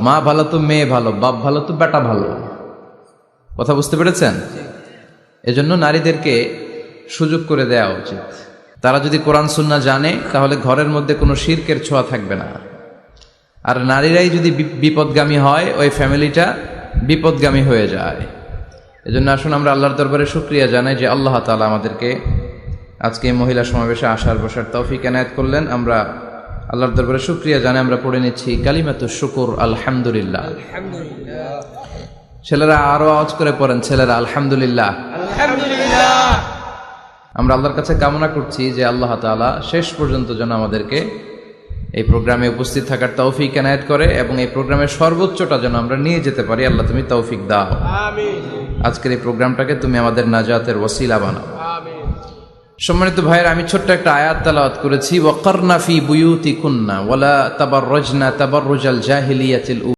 মা ভালো তো মেয়ে ভালো, বাপ ভালো তো বেটা ভালো। কথা বুঝতে পেরেছেন? এজন্য নারীদেরকে সুযোগ করে দেওয়া উচিত। তারা যদি কোরআন সুন্নাহ জানে তাহলে ঘরের মধ্যে কোনো শিরকের ছোঁয়া থাকবে না। আর নারীরাই যদি বিপদগামী হয়, ওই ফ্যামিলিটা বিপদগামী হয়ে যায়। এজন্য আসুন আমরা আল্লাহর দরবারে শুকরিয়া জানাই যে আল্লাহ তাআলা আমাদেরকে আজকে এই মহিলা সমাবেশে আসার বসার তৌফিক এনায়েত করলেন। আমরা আল্লাহর দরবারে শুকরিয়া জানাই। আমরা পড়ে নিচ্ছি কালিমাতুশ শুকর, আলহামদুলিল্লাহ। ছেলেরা আরো আওয়াজ করে পড়েন, ছেলেরা আলহামদুলিল্লাহ। আমরা আল্লাহর কাছে কামনা করছি যে আল্লাহ তাআলা শেষ পর্যন্ত যেন আমাদেরকে এই প্রোগ্রামে উপস্থিত থাকার তৌফিক এনায়েত করে এবং এই প্রোগ্রামের সর্বোচ্চটা যেন আমরা নিয়ে যেতে পারি। আল্লাহ তুমি তৌফিক দাও। আমিন। আজকের এই প্রোগ্রামটাকে তুমি আমাদের নাজাতের ওসিলা বানাও। আমিন। সম্মানিত ভাইয়ের, আমি ছোট্ট একটা আয়াত তেলাওয়াত করেছি, ওয়াকারনা ফি বুয়ুতিকুন্না ওয়ালা তাবাররাজনা তাবাররুজাল জাহিলিয়াতিল